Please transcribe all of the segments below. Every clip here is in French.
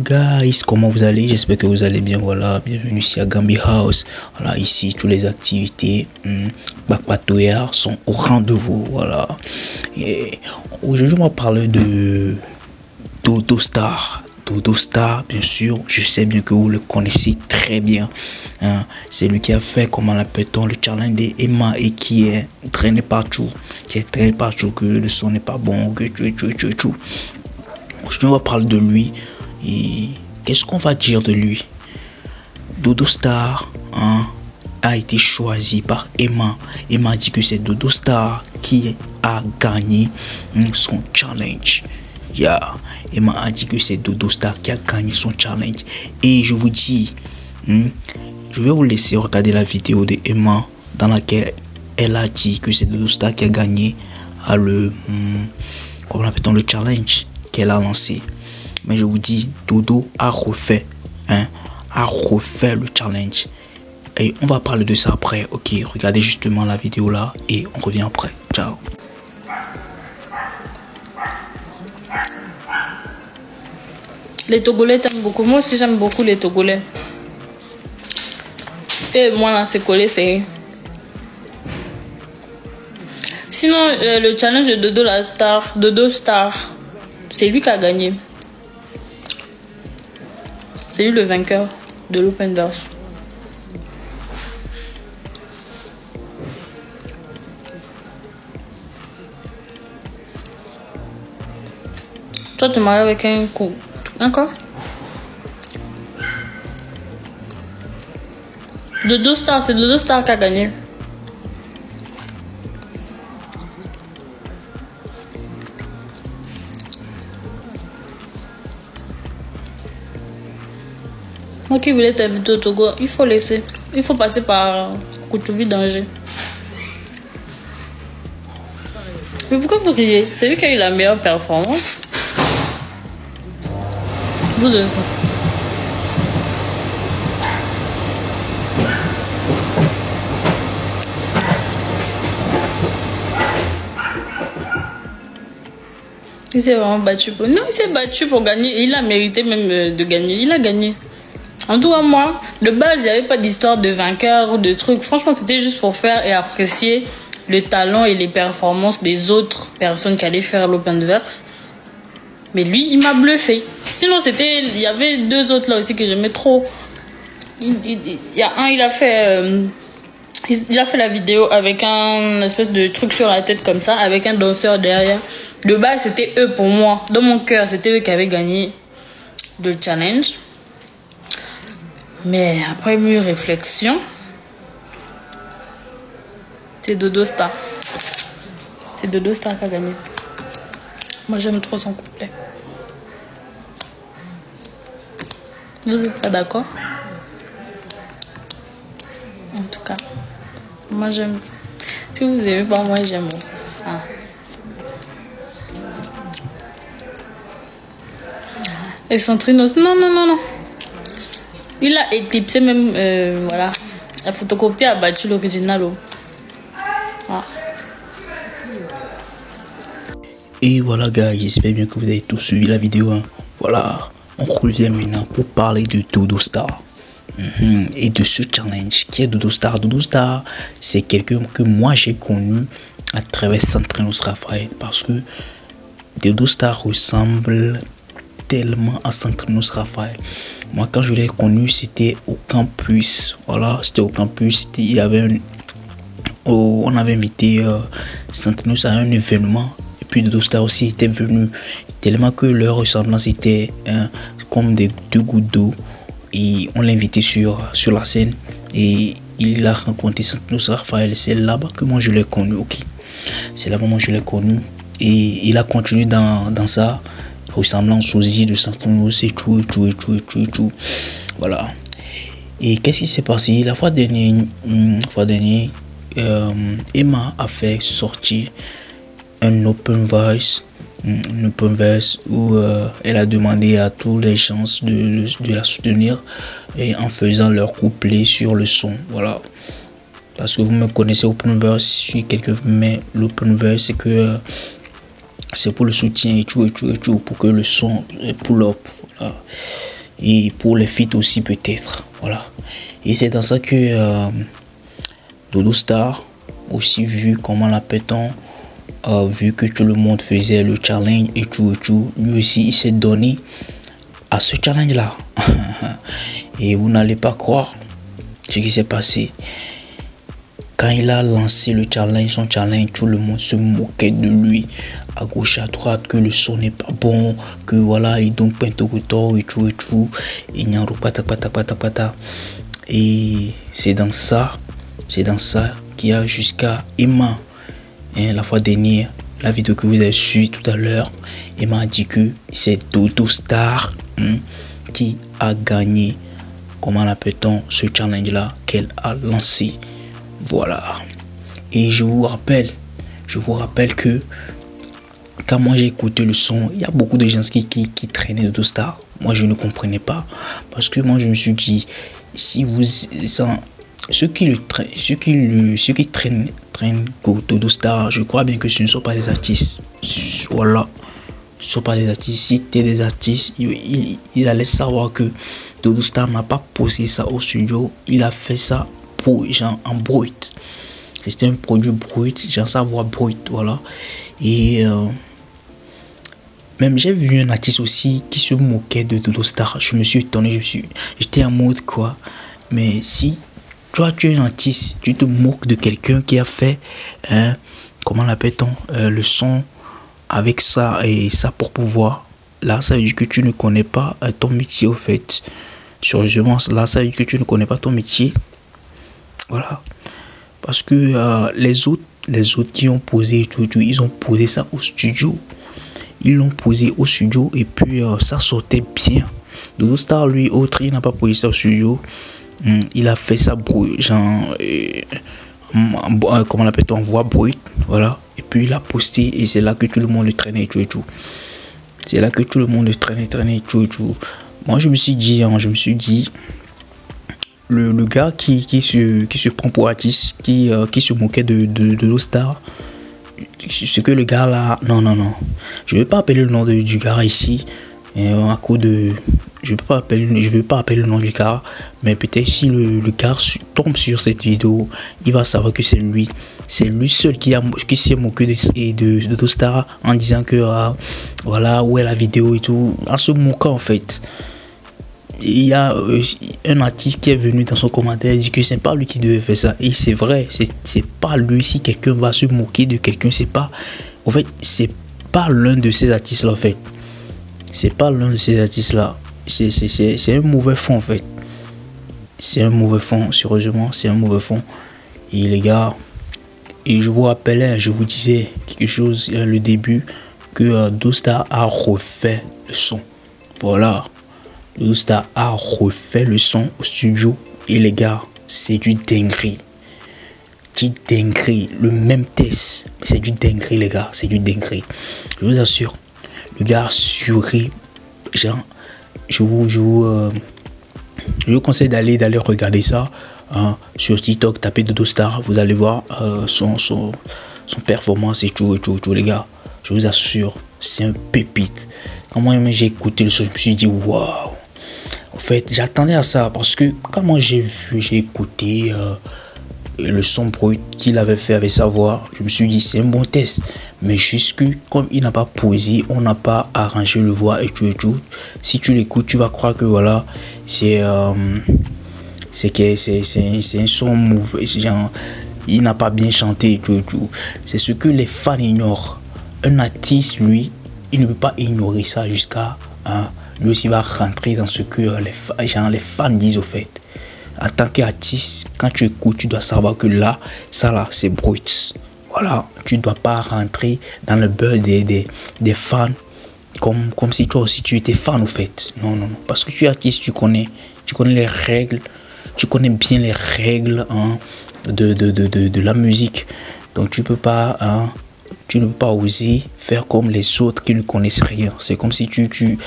guys, comment vous allez? J'espère que vous allez bien. Voilà, bienvenue ici à Gambi House. Voilà, ici toutes les activités Bakpatoya sont au rendez-vous. Voilà, et aujourd'hui on va parler de Dodo Star. Dodo Star, bien sûr, je sais bien que vous le connaissez très bien, hein. C'est lui qui a fait, comment l'appelle-t-on, le challenge de Emma et qui est traîné partout, que le son n'est pas bon, que tout. Aujourd'hui on va parler de lui. Et qu'est-ce qu'on va dire de lui? Dodo Star, hein, a été choisi par Emma. Emma dit que c'est Dodo Star qui a gagné son challenge. Emma a dit que c'est Dodo Star qui a gagné son challenge. Et je vous dis, je vais vous laisser regarder la vidéo de Emma dans laquelle elle a dit que c'est Dodo Star qui a gagné comment appelle-t-on, le challenge qu'elle a lancé. Mais je vous dis, Dodo a refait le challenge. Et on va parler de ça après. Ok, regardez justement la vidéo là et on revient après. Ciao. Les Togolais t'aiment beaucoup. Moi aussi j'aime beaucoup les Togolais. Et moi là c'est collé, c'est... Sinon le challenge de Dodo Star, c'est lui qui a gagné. C'est lui le vainqueur de l'Open Verse. Toi tu maries avec un coup. D'accord? Dodo Star, c'est Dodo Star qui a gagné. Moi qui voulais t'habiter au Togo, il faut laisser. Il faut passer par Koutoubi danger. Mais pourquoi vous riez? C'est lui qui a eu la meilleure performance. Vous de ça. Il s'est vraiment battu pour... Non, il s'est battu pour gagner. Il a mérité même de gagner. Il a gagné. En tout cas, moi, de base, il n'y avait pas d'histoire de vainqueur ou de trucs. Franchement, c'était juste pour faire et apprécier le talent et les performances des autres personnes qui allaient faire l'Open Verse. Mais lui, il m'a bluffé. Sinon, il y avait deux autres là aussi que j'aimais trop. Il y a un, il a fait la vidéo avec un espèce de truc sur la tête comme ça, avec un danseur derrière. De base, c'était eux pour moi. Dans mon cœur, c'était eux qui avaient gagné le challenge. Mais après mûre réflexion, c'est Dodo Star. C'est Dodo Star qui a gagné. Moi, j'aime trop son couplet. Vous n'êtes pas d'accord? En tout cas, moi, j'aime. Si vous n'aimez pas, moi, j'aime. Ah. Et son trinos. Non. Il a éclipsé même, voilà. La photocopie a battu l'original. Ah. Et voilà guys, j'espère bien que vous avez tous suivi la vidéo, hein. Voilà, on revient maintenant pour parler de Dodo Star et de ce challenge qui est Dodo Star. Dodo Star, c'est quelqu'un que moi j'ai connu à travers Santrinos Raphaël, parce que Dodo Star ressemble tellement à Santrinos Raphaël. Moi quand je l'ai connu, c'était au campus. Voilà, c'était au campus. Il y avait on avait invité Santrinos à un événement. Puis Dodo Star aussi était venu, tellement que leur ressemblance était comme deux gouttes d'eau. Et on l'a invité sur la scène et il a rencontré Santrinos Raphaël. C'est là-bas que moi je l'ai connu. Ok, c'est là-bas que moi je l'ai connu et il a continué dans sa ressemblance aussi de Santrinos et tout. Voilà. Et qu'est-ce qui s'est passé la fois dernière? Emma a fait sortir un Open Verse où elle a demandé à tous les gens de la soutenir et en faisant leur couplet sur le son. Voilà, parce que vous me connaissez, Open Verse, je suis quelqu'un, mais l'Open Verse c'est que c'est pour le soutien et tout, pour que le son pull up. Voilà. et pour les feats aussi peut-être. Voilà. Et c'est dans ça que Dodo Star, aussi vu comment l'appelle-t-on, vu que tout le monde faisait le challenge et tout, lui aussi il s'est donné à ce challenge là. Et vous n'allez pas croire ce qui s'est passé. Quand il a lancé le challenge, son challenge, tout le monde se moquait de lui à gauche, à droite, que le son n'est pas bon, que voilà, il donne pas et tout, il n'y a pas. Et c'est dans ça qu'il y a jusqu'à Emma, hein, la fois dernière, la vidéo que vous avez suivie tout à l'heure, Emma a dit que c'est Dodo Star qui a gagné, comment l'appelle-t-on, ce challenge là qu'elle a lancé. Voilà. Et je vous rappelle que quand moi j'ai écouté le son, il y a beaucoup de gens qui traînaient Dodo Star. Moi je ne comprenais pas, parce que moi je me suis dit, si vous ceux qui traînent Dodo Star, je crois bien que ce ne sont pas des artistes. Voilà, ce ne sont pas des artistes. Si tu es des artistes, ils allaient savoir que Dodo Star n'a pas posé ça au studio, il a fait ça pour genre en brut. C'était un produit brut, genre sa voix brute, voilà. Et même j'ai vu un artiste aussi qui se moquait de Dodo Star. Je me suis étonné, j'étais en mode quoi. Mais si toi tu es un artiste, tu te moques de quelqu'un qui a fait comment l'appelle-t-on, le son avec ça et sa propre voix, là ça veut dire que tu ne connais pas ton métier au fait. Sérieusement, là ça veut dire que tu ne connais pas ton métier. Voilà. Parce que les autres qui ont posé tout, ils ont posé ça au studio. Ils l'ont posé au studio et puis ça sortait bien. Dodo Star, lui, autre, il n'a pas posé ça au studio. Il a fait ça genre, comment on l'appelle, en voix brute. Voilà. Et puis il a posté et c'est là que tout le monde le traînait et tout. C'est là que tout le monde le traînait et tout. Moi, je me suis dit, le gars qui se prend pour artiste, qui se moquait de Dodo Star, ce que le gars là, non, je vais pas appeler le nom du gars ici, à cause de, je vais pas appeler le nom du gars, mais peut-être si le gars tombe sur cette vidéo, il va savoir que c'est lui seul qui s'est moqué de Dodo Star en disant que voilà où est la vidéo et tout, en se moquant en fait. Il y a un artiste qui est venu dans son commentaire et dit que c'est pas lui qui devait faire ça. Et c'est vrai, c'est pas lui. Si quelqu'un va se moquer de quelqu'un, c'est pas, en fait, c'est pas l'un de ces artistes là en fait. C'est pas l'un de ces artistes là. C'est un mauvais fond en fait. C'est un mauvais fond, sérieusement, c'est un mauvais fond. Et les gars, et je vous rappelais, je vous disais quelque chose le début, que Dodo Star a refait le son. Voilà. Dodo Star a refait le son au studio et les gars, c'est du dinguerie. Le même test, c'est du dinguerie les gars, c'est du dinguerie. Je vous assure, le gars a assuré, genre, je vous conseille d'aller regarder ça sur TikTok, tapez Dodo Star, vous allez voir son performance et tout les gars. Je vous assure, c'est un pépite. Quand moi j'ai écouté le son, je me suis dit waouh. En fait, j'attendais à ça parce que quand moi j'ai écouté le son brut qu'il avait fait avec sa voix, je me suis dit c'est un bon test. Mais jusque comme il n'a pas posé, on n'a pas arrangé le voix et tout. Si tu l'écoutes, tu vas croire que voilà, c'est un son mauvais, genre, il n'a pas bien chanté et tout. C'est ce que les fans ignorent. Un artiste, lui, il ne peut pas ignorer ça jusqu'à lui aussi va rentrer dans ce que les fans disent au fait. En tant qu'artiste, quand tu écoutes, tu dois savoir que là, ça là, c'est brut. Voilà, tu ne dois pas rentrer dans le beurre des fans comme si toi aussi tu étais fan au fait. Non. Parce que tu es artiste, tu connais les règles, tu connais bien les règles de la musique. Donc tu peux pas tu ne peux pas oser faire comme les autres qui ne connaissent rien. C'est comme si quelqu'un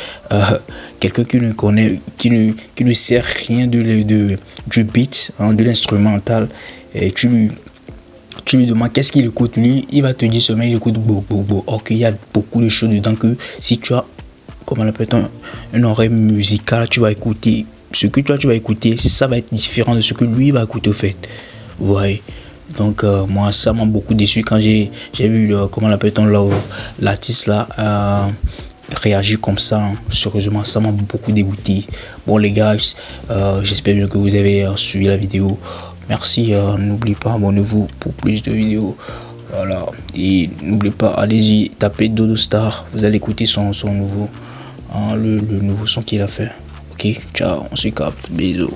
qui ne sait rien du beat, de l'instrumental, et tu lui demandes qu'est-ce qu'il écoute, lui il va te dire seulement il écoute beau. Ok, il y a beaucoup de choses dedans que si tu as comment on appelle, une oreille musicale, tu vas écouter ce que toi tu vas écouter, ça va être différent de ce que lui va écouter au fait. Vous voyez. Donc moi ça m'a beaucoup déçu quand j'ai vu comment on appelle, l'artiste là réagir comme ça, hein. Sérieusement ça m'a beaucoup dégoûté. Bon les gars, j'espère bien que vous avez suivi la vidéo. Merci, n'oubliez pas, abonnez-vous pour plus de vidéos. Voilà, et n'oubliez pas, allez-y, tapez Dodo Star, vous allez écouter son nouveau, hein, le nouveau son qu'il a fait. Ok, ciao, on se capte, bisous.